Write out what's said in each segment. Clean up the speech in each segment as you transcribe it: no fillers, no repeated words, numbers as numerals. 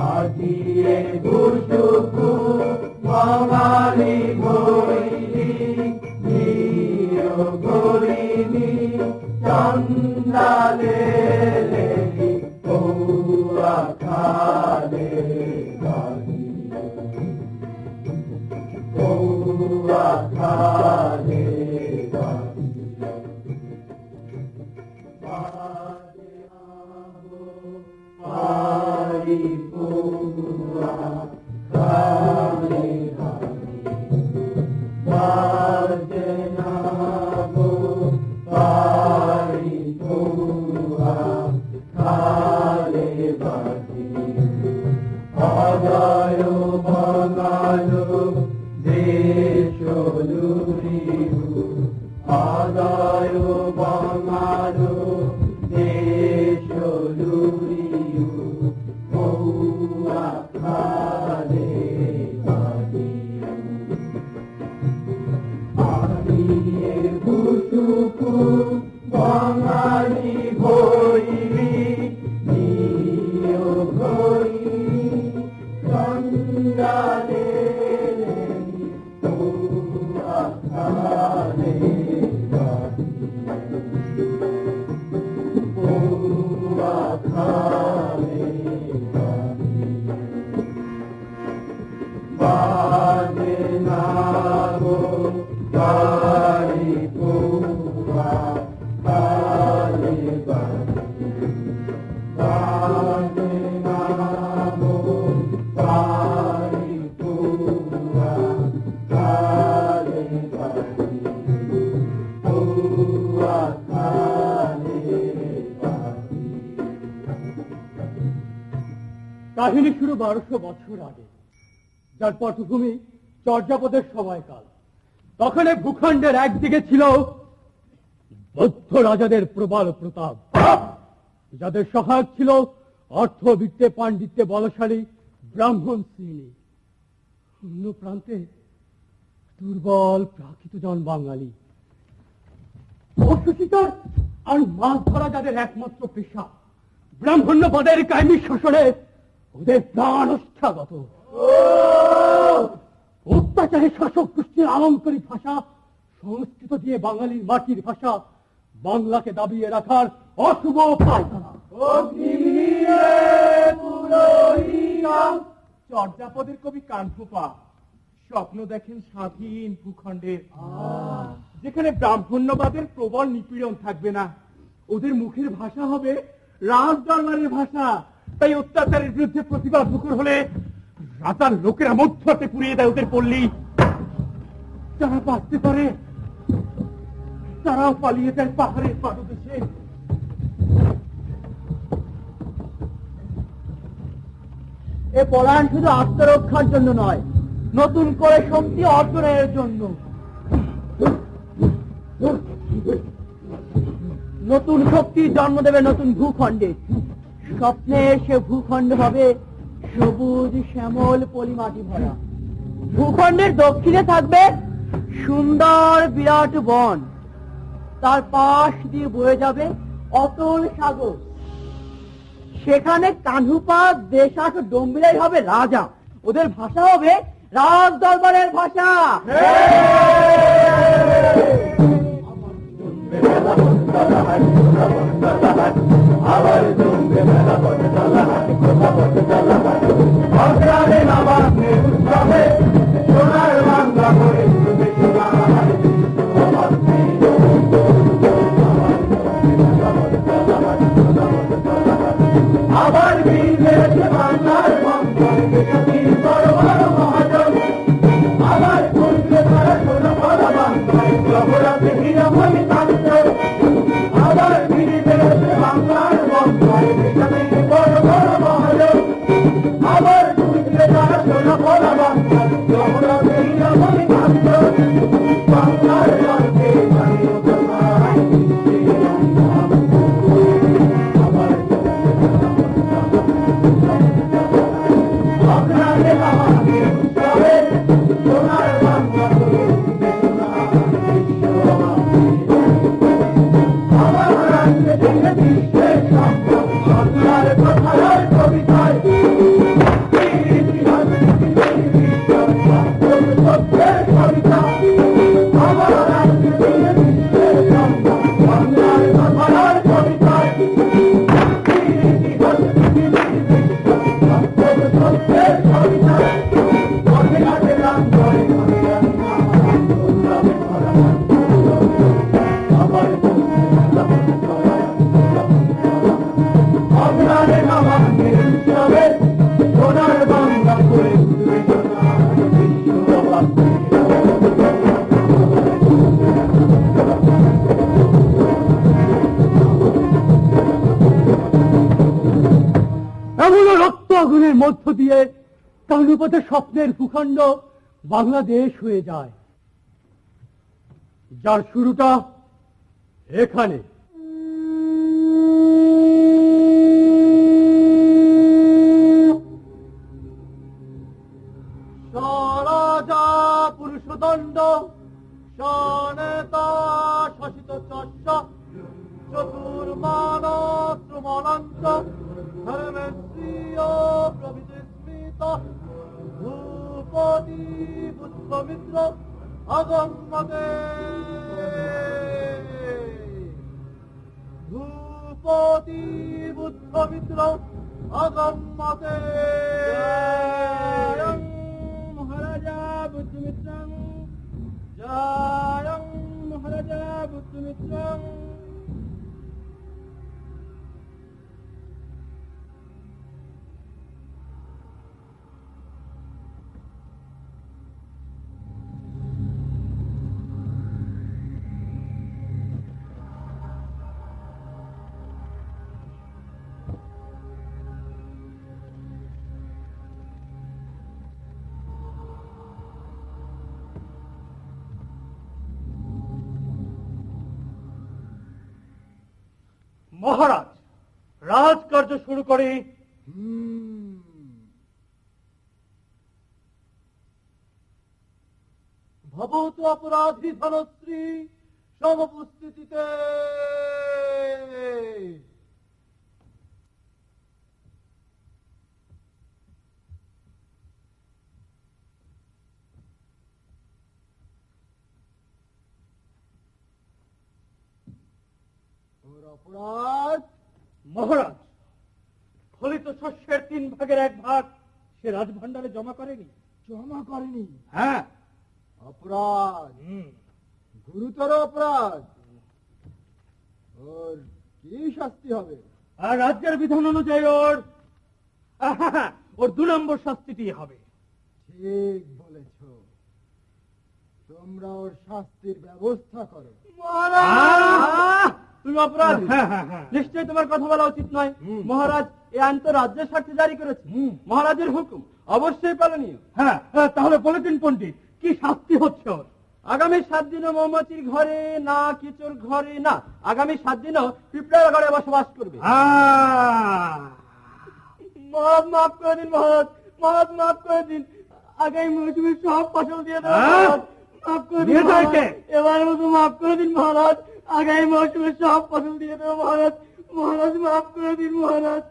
আজিয়ে ঘুষুকু বাঙালি ভৈরি নিয় গরিনি চন্দালে লেলি পৌয়া খালে পৌয়া খালে কাহিনী শুরু 1200 বছর আগে, যার পটভূমি চর্যাপদের সময়কাল। তখন এই ভূখণ্ডের একদিকে ছিল বৌদ্ধ রাজাদের প্রবল প্রতাপ, যাদের সহায়ক ছিল অর্থবিত্তে পাণ্ডিত্যে বলশালী ব্রাহ্মণ শ্রেণী। অন্য প্রান্তে দুর্বল প্রাকৃত জন বাঙালি, অশিকার আর মাছ ধরা যাদের একমাত্র পেশা। ব্রাহ্মণ্যবাদের কায়েমি শোষণে ওদের প্রাণ অষ্টাগত। অত্যাচারী শাসক গোষ্ঠীর আলঙ্কারিক ভাষা সংস্কৃত দিয়ে বাঙালির মাটির ভাষা বাংলাকে দাবিয়ে রাখার অশুভ পায়তারা। চর্যাপদের কবি কানফুপা স্বপ্ন দেখেন স্বাধীন ভূখণ্ডের, যেখানে ব্রাহ্মণ্যবাদের প্রবল নিপীড়ন থাকবে না। ওদের মুখের ভাষা হবে রাজ দরবারের ভাষা। তাই অত্যাচারের বিরুদ্ধে প্রতিবাদ মুখর হলে রাজার লোকেরা মধ্যতে পুড়িয়ে দেয় ওদের পল্লী। যারা বাঁচতে পারে তারাও পালিয়ে যায় পাহাড়ের পাদদেশে। এ পলায়ন শুধু আত্মরক্ষার জন্য নয়, নতুন করে শক্তি অর্জনের জন্য। নতুন শক্তির জন্ম দেবে নতুন ভূখণ্ডে। স্বপ্নে সে ভূখণ্ড হবে সবুজ শ্যামল পলিমাটি ভরা। ভূখণ্ডের দক্ষিণে থাকবে সুন্দর বিরাট বন, তার পাশ দিয়ে বয়ে যাবে অতল সাগর। সেখানে কানহুপা দেশাস ডম্বিরাই হবে রাজা। ওদের ভাষা হবে রাজ দরবারের ভাষা। আবার জমবে মেলা বটে চলা হাট কোথা বটে চলা হাট অগ্রামে নামাজে উৎসবে সোনার বাংলা করে শুনে শোনা হাট আবার বীরেছে বাংলার বন্ধন বিশ্বীর দরবার মহাজন আবার খুলবে তারা সোনা বলা বাংলায় প্রভুরাতে হীরামণি তান্ত্র আবার বীরেছে বাংলার বন্ধন বিশ্বীর দরবার মহাজন আবার খুলবে তারা সোনা বলা বাংলায় প্রভুরাতে হীরামণি তান্ত্র বাংলার জনকে জানিও তোমায় বহুল রক্ত আগুনের মধ্য দিয়ে কানুপথে স্বপ্নের ভূখণ্ড বাংলাদেশ হয়ে যায়, যার শুরুটা এখানে। স্বরাজা পুরুষদণ্ড সনেতা শাসিত চর্য চতুর্মানস্ত্রমনন্ত ধর্মেন্দ্রিয় প্রভৃতি স্মৃত ভূপতি বুদ্ধমিত্র আগম্যতে ভূপতি বুদ্ধমিত্র আগম্যতে মহারাজা বুদ্ধমিত্র জয় মহারাজা বুদ্ধমিত্র। মহারাজ, রাজকার্য শুরু করে। ভবতু অপরাধী ধনশ্রী সমুপস্থিতিতে। অপরাধ মহারাজ, ফলিত শস্যের 3 ভাগের 1 ভাগ সে রাজভাণ্ডারে জমা করেনি। হ্যাঁ, অপরাধ, গুরুতর অপরাধ। ওর কি শাস্তি হবে? আর রাজ্যের বিধান অনুযায়ী ওর 2 নম্বর শাস্তিটি হবে। ঠিক বলেছ, তোমরা ওর শাস্তির ব্যবস্থা করো। তুমি অপরাধ, নিশ্চয়ই তোমার কথা বলা উচিত নয়। মহারাজ এই আইন তো রাজ্যের স্বার্থে জারি করেছে, মহারাজের হুকুম অবশ্যই পালনীয়। হ্যাঁ, তাহলে বলে দিন পণ্ডিত, কি শাস্তি হচ্ছে ওর? আগামী 7 দিনও মৌমাছির ঘরে না, কিচোর ঘরে না, আগামী 7 দিনও পিঁপড়ার ঘরে বসবাস করবে। মহারাজ মাফ করে দিন, মহারাজ, মহারাজ মাফ করে দিন। আগামী মৌসুমে সব ফসল দিয়ে দেবো, মাফ করে দিন, এবার মতো মাফ করে দিন মহারাজ। আগামী মৌসুমে সব ফসল দিয়ে দেবো মহারাজ, মহারাজ মাফ করে দিন মহারাজ।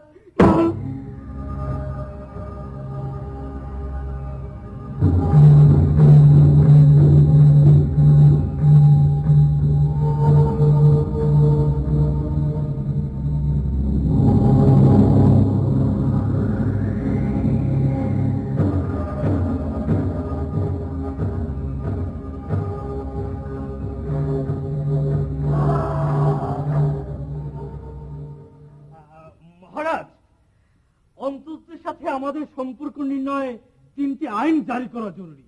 অন্তর্দের সাথে আমাদের সম্পর্ক নির্ণয়ে 3টি আইন জারি করা জরুরি।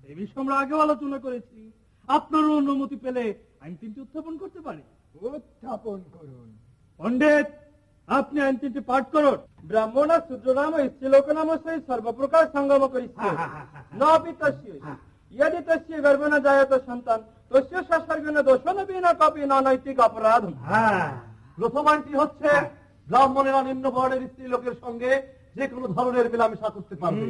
এই বিষয়ে আমরা আগেও আলোচনা করেছি। আপনার অনুমতি পেলে আইন 3টি উত্থাপন করতে পারি। উত্থাপন করুন। পণ্ডিত, আপনি আইন 3টি পাঠ করুন। ব্রাহ্মণ শূদ্রনাম স্ত্রীলোক নাম সেই সর্বপ্রকার সঙ্গম করিছে নপি তস্য ইয়দি তস্য গর্ভে জায়ত সন্তান তস্য সসর্গেন দোষণ বিনা কপি নৈতিক অপরাধ। প্রথম আইনটি হচ্ছে ব্রাহ্মণেরা নিম্ন বর্ণের স্ত্রী লোকের সঙ্গে যে কোনো ধরনের মেলামেশা করতে পারবে।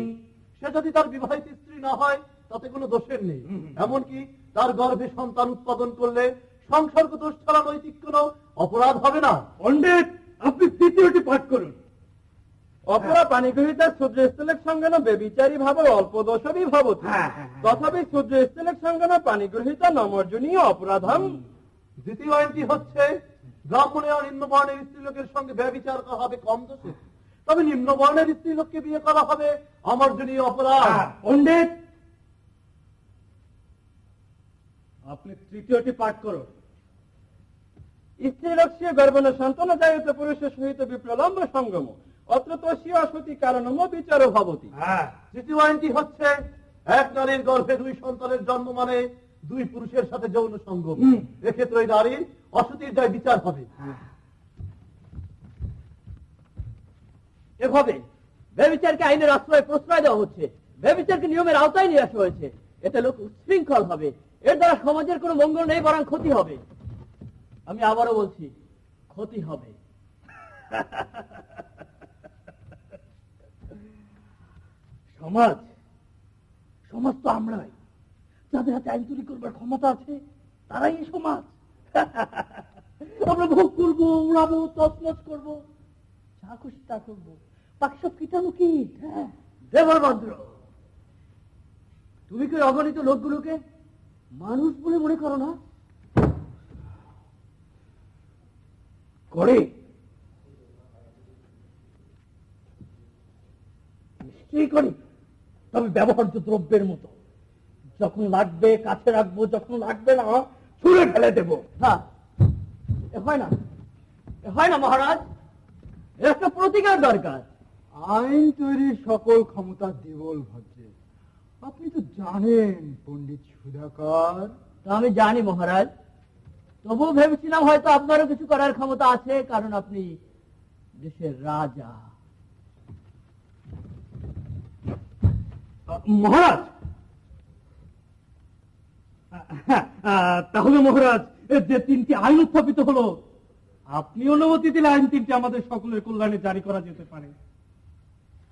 সে যদি তার বিবাহিত স্ত্রী না হয় তাতে কোনো দোষের নেই। এমনকি তার গর্ভে সন্তান উৎপাদন করলে সংসর্গ দোষ ছাড়া নৈতিক কোনো অপরাধ হবে না। পণ্ডিত, আপনি 3টি পাঠ করুন। অপরা পানিগৃহীতা সূর্য স্থলের সঙ্গে না বেবিচারী ভাবে অল্প দোষবি ভাবত তথাপি সূর্য স্থলের সঙ্গে না পানিগৃহীতা নমর্জনীয় অপরাধম। দ্বিতীয় আইনটি হচ্ছে ব্রাহ্মণের নিম্ন বর্ণের স্ত্রী লোকের সঙ্গে ব্যভিচার করা হবে কম দোষে, তবে নিম্ন বর্ণের স্ত্রী লোককে বিয়ে করা হবে অমর্জনীয় অপরাধ। পণ্ডিত, আপনি 3টি পাঠ করুন। স্ত্রীলোক সে গর্ভণ সন্তান জায়িত পুরুষের সহিত বিপ্রলম্ব সঙ্গম অত্র তস্য অসতি কারণম বিচার ভবতি। তৃতীয় আইনটি হচ্ছে এক নারীর গর্ভে 2 সন্তানের জন্ম মানে 2 পুরুষের সাথে যৌন সঙ্গম। এক্ষেত্রে ওই নারী অসতির দায় বিচার হবে। এভাবে ব্যভিচারকে আইনের আশ্রয় প্রশ্রয় দেওয়া হচ্ছে, ব্যভিচারকে নিয়মের আওতায় নিয়ে আসা হয়েছে। এতে লোক উচ্ছৃঙ্খল হবে, এর দ্বারা সমাজের কোনো মঙ্গল নেই, বরং ক্ষতি হবে। আমি আবারও বলছি, ক্ষতি হবে। সমাজ সমাজ তো আমরাই, যাদের হাতে আইন তৈরি করবার ক্ষমতা আছে তারাই এই সমাজ। আমরা ভোগ করবো, উড়াবো, তছনছ করবো, যা খুশি তা করবো, বাকি সব কীটাণু কি। দেবরভদ্র, তুমি কি অগণিত লোকগুলোকে মানুষ বলে মনে করো না? করে নিশ্চয়ই করি, তবে ব্যবহার্য দ্রব্যের মতো। যখন লাগবে কাছে রাখবো, যখন লাগবে না ছুঁড়ে ফেলে দেবো। হ্যাঁ, হয় না, হয় না মহারাজ, এর একটা প্রতিকার দরকার। আইন তৈরির সকল ক্ষমতা দেবল ভদ্রে, আপনি তো জানেন পণ্ডিত সুধাকর। তা আমি জানি মহারাজ, তবুও ভেবেছিলাম হয়তো আপনারও কিছু করার ক্ষমতা আছে, কারণ আপনি দেশের রাজা। মহারাজ, তাহলে মহারাজ, যে 3টি আইন উত্থাপিত হলো, আপনি অনুমতি দিলে আইন 3টি আমাদের সকলের কল্যাণে জারি করা যেতে পারে।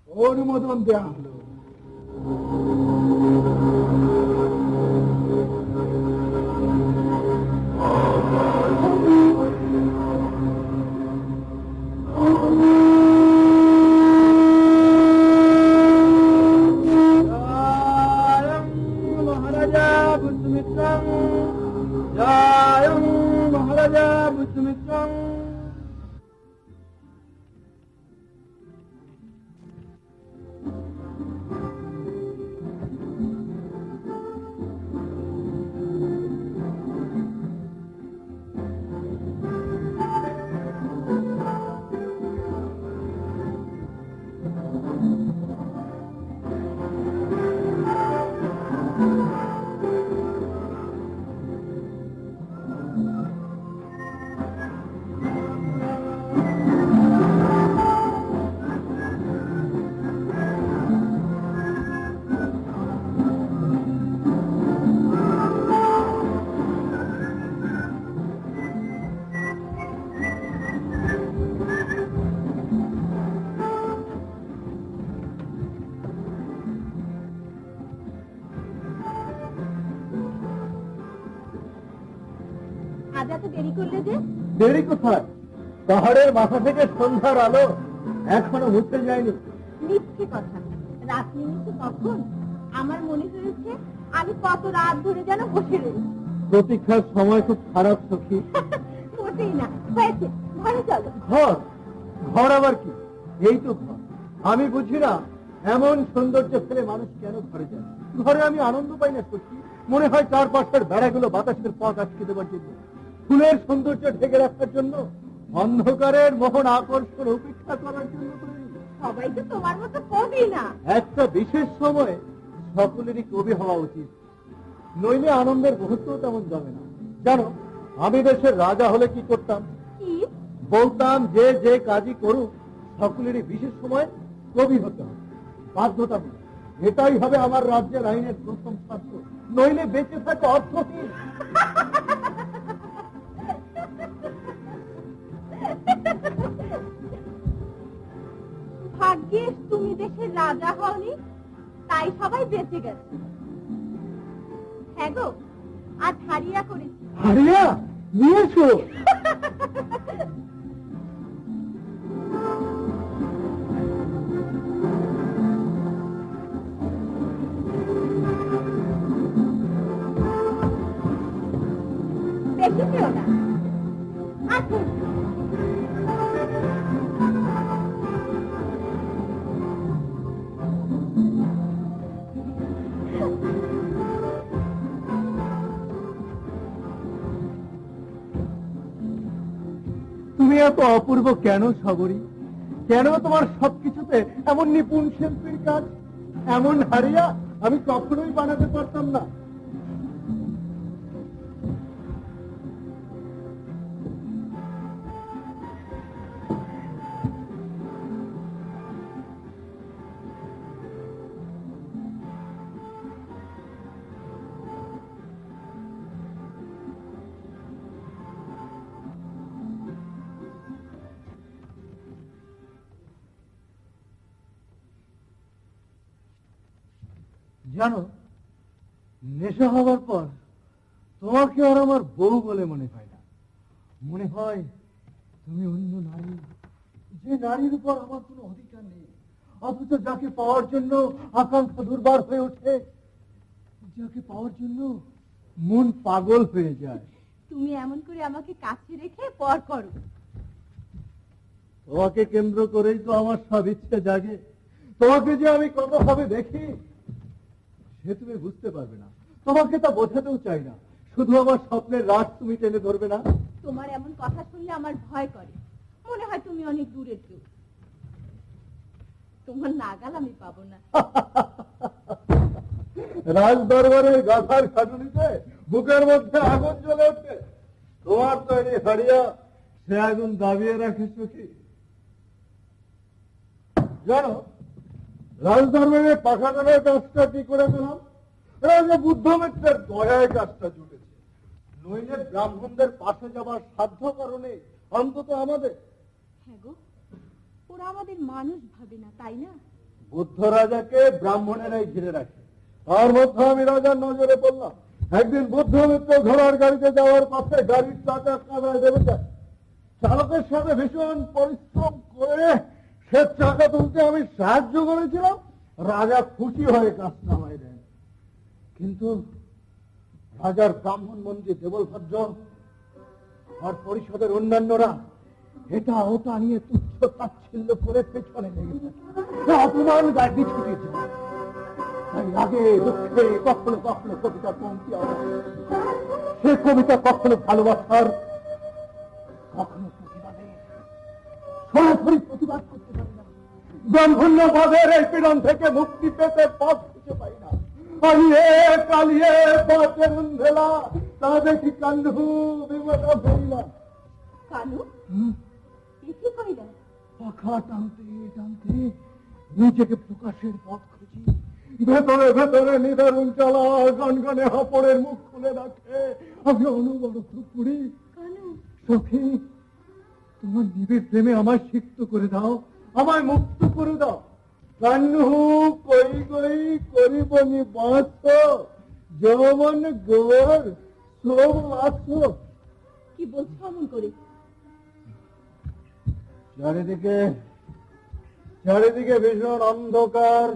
অনুমোদন দেওয়া হলো। মহারাজা বুদ্ধমিত্রং, জয় মহারাজা বুদ্ধমিত্রং। আজ এত দেরি করলে যে? দেরি কোথায়, পাহাড়ের মাথা থেকে সন্ধ্যার আলো এখনো মুছে যায়নি। মিথ্যে কথা, রাত নেমেছে কখন? আমার মনে হয়েছে আমি কত রাত ধরে যেন বসে রয়েছি। প্রতীক্ষার সময় খুব খারাপ সখী। মোটেই না, হয়েছে, ঘরে চলো। ঘর, ঘর আবার কি? এই তো ঘর। আমি বুঝি না এমন সৌন্দর্য ফেলে মানুষ কেন ঘরে যায়। ঘরে আমি আনন্দ পাই না সখী, মনে হয় চারপাশের বেড়াগুলো বাতাসের পথ আটকে দেওয়ার জন্য, ফুলের সৌন্দর্য ঢেকে রাখার জন্য, অন্ধকারের মোহন আকর্ষণ উপেক্ষা করার জন্য তৈরি। সবাই তো তোমার মতো কবি না। একটা বিশেষ সময়ে সকলেরই কবি হওয়া উচিত, নইলে আনন্দের মুহূর্ত তেমন জমে না। জানো, আমি দেশের রাজা হলে কি করতাম? কি? বলতাম যে যে কাজই করুক সকলেরই বিশেষ সময় কবি হতে হবে, বাধ্যতামূলক। এটাই হবে আমার রাজ্যের আইনের প্রথম শর্ত, নইলে বেঁচে থাকে অর্থহীন। ভাগ্যিস তুমি দেশের রাজা হওনি, তাই সবাই বেঁচে গেছে। হ্যাঁ গো, আজ হারিয়া করেছি। হারিয়া নিয়েছো? বেশি পেও না, আসুন। তুমি এত অপূর্ব কেন সাগরী? কেন তোমার সবকিছুতে এমন নিপুণ শিল্পীর কাজ? এমন হারিয়া আমি কখনোই বানাতে পারতাম না। জানো, নেশা হওয়ার পর তোমাকে আর আমার বউ বলে মনে হয় না, মনে হয় তুমি অন্য নারী, যে নারীর উপর আমার কোনো অধিকার নেই, অথচ যাকে পাওয়ার জন্য আকাঙ্ক্ষা দুর্বার হয়ে ওঠে, যাকে পাওয়ার জন্য মন পাগল হয়ে যায়। তুমি এমন করে আমাকে কাছে রেখে পর করো। তোমাকে কেন্দ্র করেই তো আমার সব ইচ্ছে জাগে। তোমাকে যে আমি কত ভাবে দেখি সে তুমি বুঝতে পারবে না, তোমাকে তা বোঝাতেও চাই না। শুধু আমার স্বপ্নের রাত তুমি টেনে ধরবে না। তোমার এমন কথা শুনলে আমার ভয় করে, মনে হয় তুমি অনেক দূরের কেউ, তোমার নাগাল আমি পাবো না। রাজ দরবারের গাথার খাটুনিতে বুকের মধ্যে আগুন জ্বলে ওঠে, তোমার তৈরি হারিয়া সে আগুন দাবিয়ে রাখে সখী। জানো, রাজ দরবারের পাখা টানার কাজটা কি করে পেলাম? রাজা বুদ্ধমিত্রের দয়ায় কাজটা জুটেছে, নইলে ব্রাহ্মণদের পাশে যাবার সাধ্য কারণে অন্তত আমাদের। হ্যাঁ গো, ওরা আমাদের মানুষ ভাবে না, তাই না? বুদ্ধ রাজাকে ব্রাহ্মণেরাই ঘিরে রাখে, তার মধ্যে আমি রাজার নজরে পড়লাম। একদিন বুদ্ধমিত্র ঘোড়ার গাড়িতে যাওয়ার পথে গাড়ির চাকা কাদায় দেবে যায়, চালকের সাথে ভীষণ পরিশ্রম করে সে চাকা তুলতে আমি সাহায্য করেছিলাম। রাজা খুশি হয়ে কাজ নামাই দেন, কিন্তু রাজার ব্রাহ্মণ মন্ত্রী দেবলভদ্র আর পরিষদের অন্যান্যরা এটা ওটা নিয়ে তুচ্ছ তাচ্ছিল্য করে পেছনে লেগে থাকে, অপমান গাড়ি ছুটে যায়। তাই আগে দুঃখে কখনো কখনো কবিতা পঙ্ক্তি আনে, সে কবিতা কখনো ভালোবাসার, কখনো প্রতিবাদে, সরাসরি প্রতিবাদ করতে পারে না। ব্রাহ্মণ্যবাদের এই পীড়ন থেকে মুক্তি পেতে পথ খুঁজে পাই না। আলিয়ে কালিয়ে পথের অন্ধেলা, তা দেখি কান্ধু বিমতা ভইলা। কানু, কি কইলা? পাখা টানতে টানতে নিজেকে প্রকাশের পথ খুঁজি, ভেতরে ভেতরে নিদারুণ চালা গনগনে হাপড়ের মুখ খুলে রাখে আমি অনবরত পুরি। কানু, সখী, তোমার নিবিড় প্রেমে আমায় সিক্ত করে দাও, আমায় মুক্ত করে দাও। কান্নু কই কই করিবনি বাঁচ, যৌবন গোর সব আছো। কি বলছো অমন করে? চারিদিকে চারিদিকে ভীষণ অন্ধকার,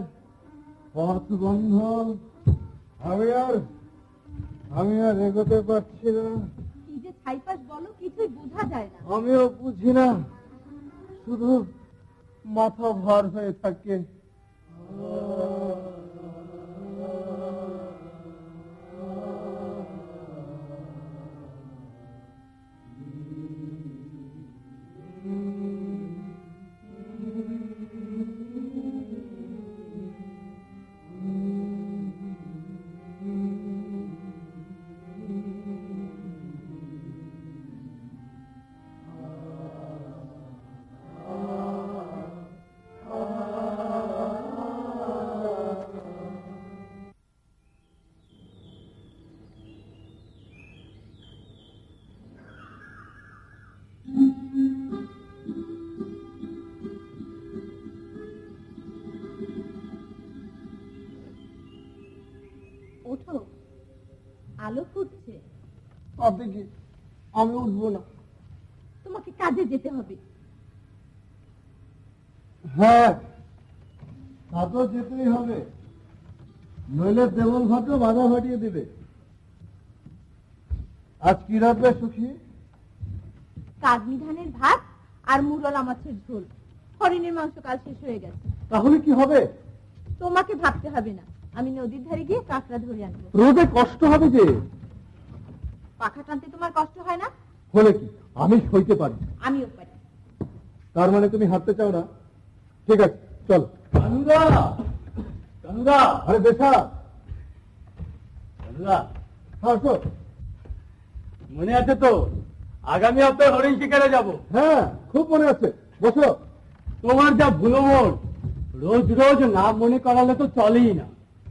পথ বন্ধ, আমি আর এগোতে পারছি না। কি যে ছাইপাস বলো, কিছুই বোঝা যায় না। আমিও বুঝি না, শুধু মাথা ভার হয়ে থাকে। ওঠো, আলো ফুটছে। তাতে কি, আমি উঠবো না। তোমাকে কাজে যেতে হবে। হ্যাঁ, তা তো যেতেই হবে, নইলে দেবল ঘট বাধা ফাটিয়ে দিবে। আজ কি রাখবে সুখী? কাগনি ধানের ভাত আর মুরলা মাছের ঝোল। হরিণের মাংস কাল শেষ হয়ে গেছে। তাহলে কি হবে? তোমাকে ভাবতে হবে না, আমি নদীর ধারে গিয়ে কাঁকড়া ধরে আনবো। রোদে কষ্ট হবে যে। পাখা টানতে তোমার কষ্ট হয় না? হলে কি, আমি সইতে পারি। আমিও পারি। তার মানে তুমি হাঁটতে চাও না? ঠিক আছে, চল। কানুদা, কানুদা, আরে বেশা, কানুদা, আসো। মনে আছে তো, আগামী সপ্তাহে হরিণ শিকারে যাব। হ্যাঁ, খুব মনে আছে, বসো। তোমার যা ভুলো মন, রোজ রোজ নাম মনে করালে তো চলেই না।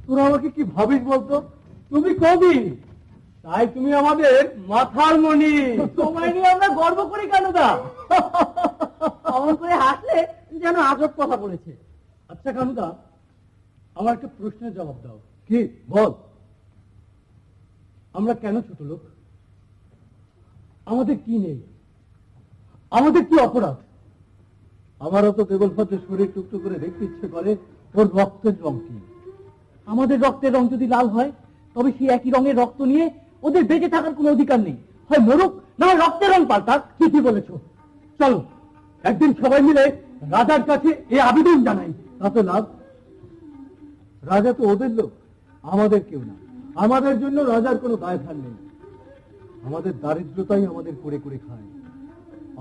তোরা আমাকে কি ভাবিস বলতো? তুমি কবি, তাই তুমি আমাদের মাথার মণি। তোমায় নিয়ে আমরা গর্ব করি কানুদা। অমন করে হাসলে যেন আজব কথা বলেছে। আচ্ছা কানুদা, আমার একটা প্রশ্নের জবাব দাও। কি বল? আমরা কেন ছোট লোক? আমাদের কি নেই? আমাদের কি অপরাধ? আমারও তো কেবলমাত্র শরীর টুকটুক করে দেখতে ইচ্ছে করে ওর রক্তের রং কি। আমাদের রক্তের রং যদি লাল হয় তবে সেই একই রঙের রক্ত নিয়ে ওদের বেঁচে থাকার কোনো অধিকার নেই। হয় মরুক, না হয় রক্তের রং পাল্টাক। কি বলেছ? চলো একদিন সবাই মিলে রাজার কাছে এই আবেদন জানাই। তাতে লাভ? রাজা তো ওদের লোক, আমাদের কেউ না। আমাদের জন্য রাজার কোনো দায়ভার নেই। আমাদের দারিদ্রতাই আমাদের করে করে খায়।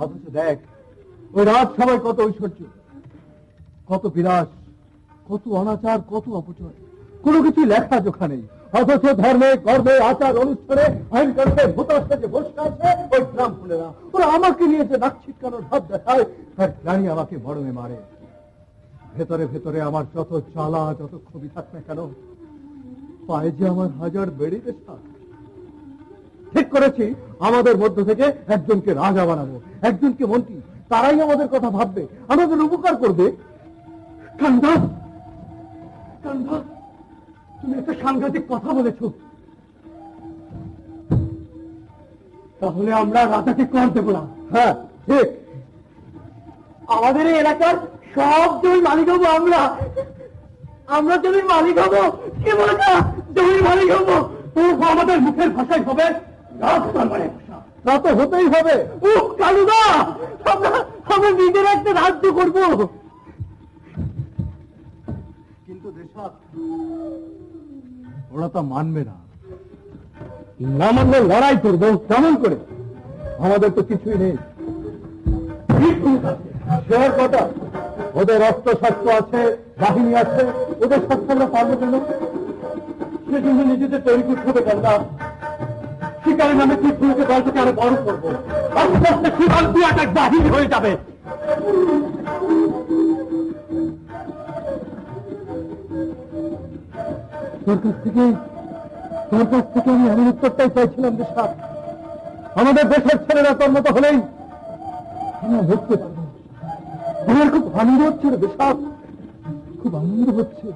অথচ দেখ ওই রাজসভায় কত ঐশ্বর্য, কত বিলাস, কত অনাচার, কত অপচয়, কোনো কিছু লেখা জোখা নেই। অথচ ধর্মে গর্বে আচার অনুষ্ঠানে আইন কানুনের ভূতস্থে যে বসে আছে ওই ব্রাহ্মণেরা, ওরা আমাকে নিয়ে যে নাক ছিটকানোর ভাব দেখায় তার প্রাণী আমাকে মরমে মারে। ভেতরে ভেতরে আমার যত জ্বালা, যত ক্ষোভী থাক না কেন, পায়ে যে আমার হাজার বেড়িতে থাক। ঠিক করেছি আমাদের মধ্য থেকে একজনকে রাজা বানাবো, একজনকে মন্ত্রী। তারাই আমাদের কথা ভাববে, আমাদের উপকার করবে। কান্দা, কান্দা, তুমি একটা সাংঘাতিক কথা বলেছ। তাহলে আমরা রাজাকে কর দেব না? হ্যাঁ ঠিক। আমাদের এই এলাকার সব জমি মালিক হবো আমরা। আমরা জমির মালিক হবো। কি বলছো? জমির মালিক হবো? আমাদের মুখের ভাষায় হবে রাজদরবারের ভাষা। তা তো হতেই হবে। কালুদা, আমরা নিজের একটা রাজ্য করবো। কিন্তু দেশাত ওরা তা মানবে না। না মানলে লড়াই করবো। কেমন করে? আমাদের তো কিছুই নেই। শেয়ার কটা? ওদের অস্ত্র শস্ত্র আছে, বাহিনী আছে, ওদের শস্ত্র আমরা পারবো কেন? সেজন্য নিজেদের তৈরি করতে হবে। কান্দা, শিকারের নামে ঠিক ফুলকে দলটাকে আরো বড় করবো। আস্তে আস্তে শিকার দুয়াটা বাহিনী হয়ে যাবে। তোর কাছ থেকে আমি এমন উত্তরটাই চাইছিলাম যে সাপ, আমাদের দেশের ছেলেরা তোর মতো হলেই আমরা লড়তে পারবো। আমার খুব আনন্দ হচ্ছে রে বেশাক, খুব আনন্দ হচ্ছে।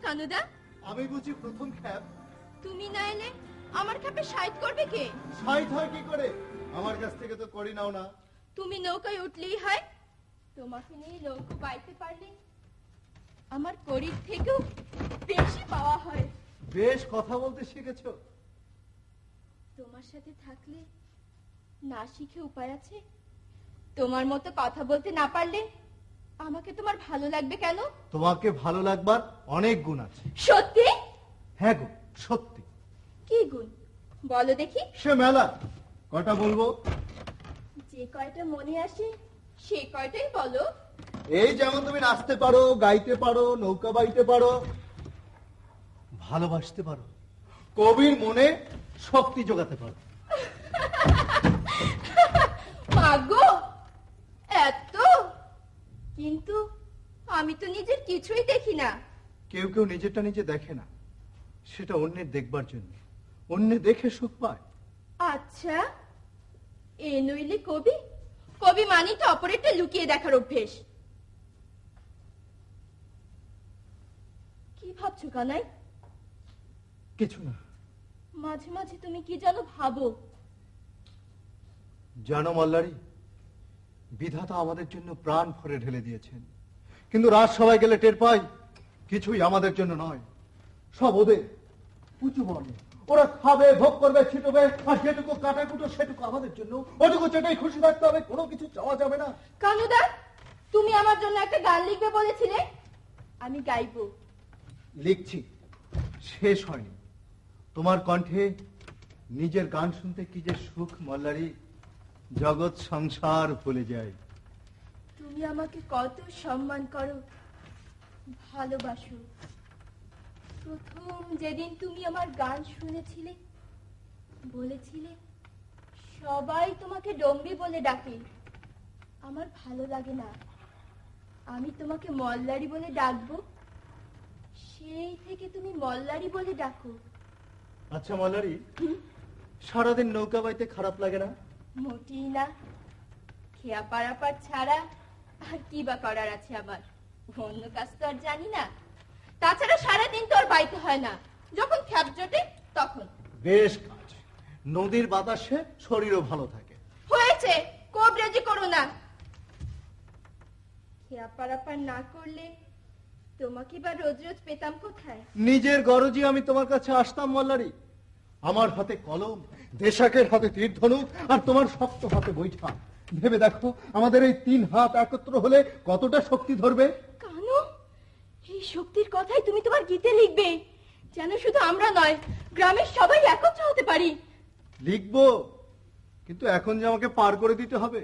কানুদা, আমি বুঝি প্রথম খ্যাপ? তুমি না এলে আমার খ্যাপে সাইড করবে কে? সাইড হয় কি করে? আমার কাছ থেকে তো করি নাও না। তুমি নৌকায় উঠলেই হয়। তোমাকে নিয়ে নৌকো বাইতে পারলে আমার কড়ির থেকেও বেশি পাওয়া হয়। বেশ কথা বলতে শিখেছো। তোমার সাথে থাকলে না শিখে উপায় আছে? তোমার মতো কথা বলতে না পারলে আমাকে তোমার ভালো লাগবে কেন? তোমাকে ভালো লাগবার অনেক গুণ আছে। সত্যি? হ্যাঁ গো, সত্যি। কি গুণ বলো দেখি? সে মেলা, কটা বলবো? যে কয়টা মনে আসে সে কয়টাই বলো। এই যেমন তুমি নাচতে পারো, গাইতে পারো, নৌকা বাইতে পারো, ভালোবাসতে পারো, কবির মনে শক্তি যোগাতে পারো। মাগো, এত? কিন্তু আমি তো নিজের কিছুই দেখি না। কেউ কেউ নিজেরটা নিজে দেখে না, সেটা অন্যের দেখবার জন্য। অন্যে দেখে সুখ পায়। আচ্ছা, এ নইলে কবি? কবি মানি তো অপরেরটা লুকিয়ে দেখার অভ্যেস। কি ভাবছো কানাই? কিছু না। মাঝে মাঝে তুমি কি যেন ভাবো। জানো মল্লারি, বিধাতা আমাদের জন্য প্রাণ ভরে ঢেলে দিয়েছেন, কিন্তু রাজসভায় গেলে টের পাই কিছুই আমাদের জন্য নয়, সব ওদের উঁচু বর্ণে। ওরা খাবে, ভোগ করবে, ছিটবে, আর যেটুকু কাটাকুটো সেটুকু আমাদের জন্য। ওটুকু চেটাই খুশি থাকতে হবে, কোনো কিছু চাওয়া যাবে না। কানুদা, তুমি আমার জন্য একটা গান লিখবে বলেছিলে, আমি গাইবো। লিখছি, শেষ হয়নি। তোমার কণ্ঠে নিজের গান শুনতে কি যে সুখ মল্লারি, জগৎ সংসার ভুলে যায়। তুমি আমাকে কত সম্মান করো, ভালোবাসো। প্রথম যেদিন তুমি আমার গান শুনেছিলে, বলেছিলে সবাই তোমাকে ডমরি বলে ডাকে, আমার ভালো লাগে না, আমি তোমাকে মল্লারি বলে ডাকবো। সেই থেকে তুমি মল্লারি বলে ডাকো। আচ্ছা মল্লারি, সারাদিন নৌকা বাইতে খারাপ লাগে না? মোটেই না। খেয়া পারাপার ছাড়া আর কি বা করার আছে আমার, অন্য কাজ তো আর জানি না। তাছাড়া সারাদিন তো আর বাইতে হয় না, যখন খ্যাপ জোটে তখন। বেশ কাজ, নদীর বাতাসে শরীরও ভালো থাকে। হয়েছে, কবরেজি করো না। খেয়া পারাপার না করলে তোমাকে বা রোজ রোজ পেতাম কোথায়? নিজের গরজি আমি তোমার কাছে আসতাম মল্লারি। আমার হাতে কলম, দেশাকের হাতে তীর ধনুক, আর তোমার শক্ত হাতে বৈঠা। ভেবে দেখো আমাদের এই 3 হাত একত্র হলে কতটা শক্তি ধরবে। কানু, এই শক্তির কথাই তুমি তোমার গীতে লিখবে, যেন শুধু আমরা নয়, গ্রামের সবাই একত্র হতে পারি। লিখবো, কিন্তু এখন যে আমাকে পার করে দিতে হবে।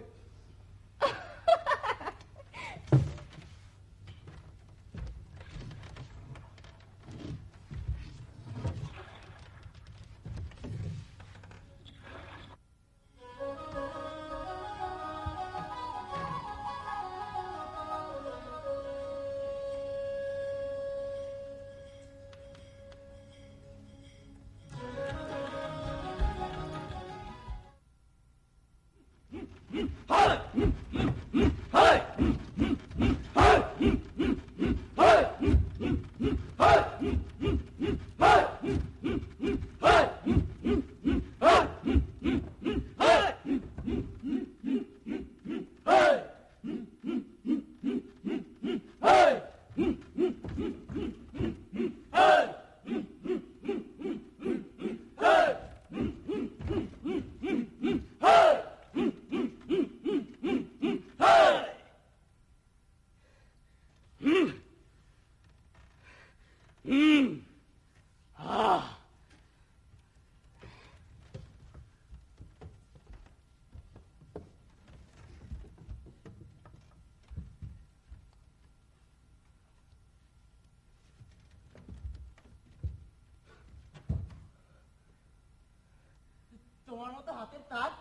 তোমার মতো হাতের তাক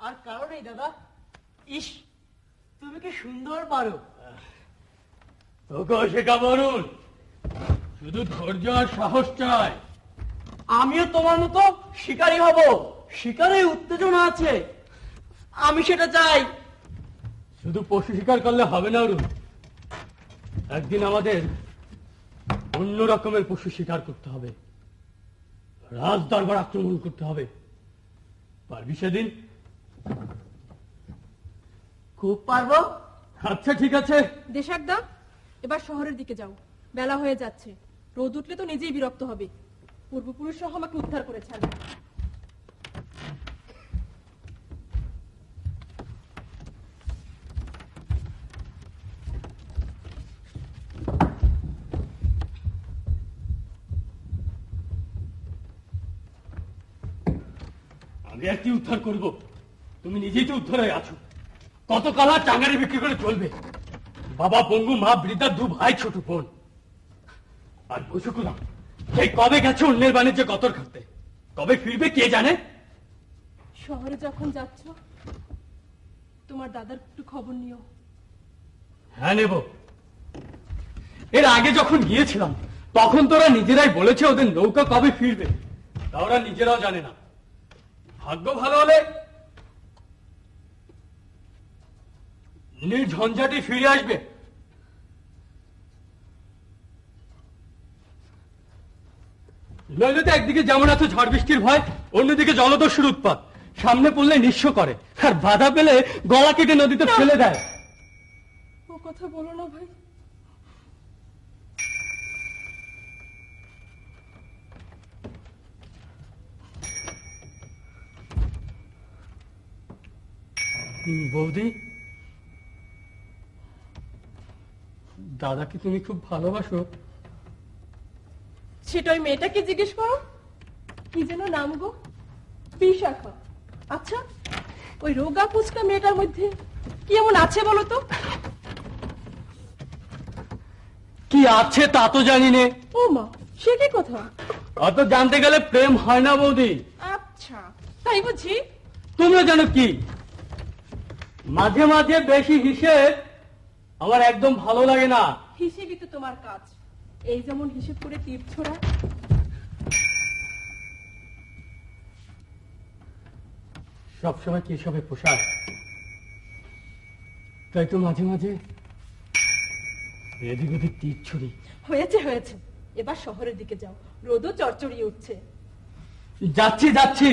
আর কারো নেই দাদা। ইস, তুমি কি সুন্দর পারো। তোকেও শেখাবো অরুণ, শুধু ধৈর্য আর সাহস চাই। আমিও তোমার মতো শিকারী হব, শিকারে উত্তেজনা আছে, আমি সেটা চাই। শুধু পশু শিকার করলে হবে না অরুণ, একদিন আমাদের অন্য রকমের পশু শিকার করতে হবে, রাজ দরবার আক্রমণ করতে হবে। পারবি সেদিন? খুব পারবো। আচ্ছা ঠিক আছে। দেশাকদা, এবার শহরের দিকে যাও, বেলা হয়ে যাচ্ছে। রোদ উঠলে তো নিজেই বিরক্ত হবে। পূর্বপুরুষ সহ আমাকে উদ্ধার করে ছাড়বে। আমি আর কি উদ্ধার করব? তুমি নিজেই তো উদ্ধার হয়ে আছো। কত কাল আর টাঙ্গারি বিক্রি করে চলবে? বাবা পঙ্গু, মা বৃদ্ধা, 2 ভাই ছোট বোন। আর বুঝুকুলা সেই কবে গেছে অন্যের বাণিজ্যে গতর খাতে, কবে ফিরবে কে জানে। শহরে যখন যাচ্ছ, তোমার দাদার একটু খবর নিও। হ্যাঁ নেব। এর আগে যখন গিয়েছিলাম তখন তোরা নিজেরাই বলেছে ওদের নৌকা কবে ফিরবে, তা ওরা নিজেরাও জানে না। ভাগ্য ভালো হলে নির্ঝঞ্ঝাটে ফিরে আসবে। নইলে তো একদিকে যেমন এত ঝড় বৃষ্টির ভয়, অন্যদিকে জলদস্যুর উৎপাত। সামনে পড়লে নিঃস্ব করে, আর বাধা পেলে গলা কেটে নদীতে ফেলে দেয়। ও কথা বলো না ভাই। বৌদি, দাদাকে তুমি খুব ভালোবাসো? সেটা ওই মেয়েটাকে জিজ্ঞেস করো। কি যেন নাম গো? বিশাখা। আচ্ছা, ওই রোগা পুচকা মেয়েটার মধ্যে কি এমন আছে বলো তো? কি আছে তা তো জানি নে। ও মা, সে কি কথা? অত জানতে গেলে প্রেম হয় না বৌদি। আচ্ছা, তাই বুঝি? তোমরা জানো কি, মাঝে মাঝে বেশি হিসেব আমার একদম ভালো লাগে না। হিসেবই তো তোমার কাজ। এই যেমন হিসেব করে তীর ছোড়া। সবসময় কি সবে পোশাক, তাই তো মাঝে মাঝে এদিক ওদিক তীর ছুরি। হয়েছে হয়েছে, এবার শহরের দিকে যাও, রোদও চড়চড়িয়ে উঠছে। যাচ্ছি যাচ্ছি।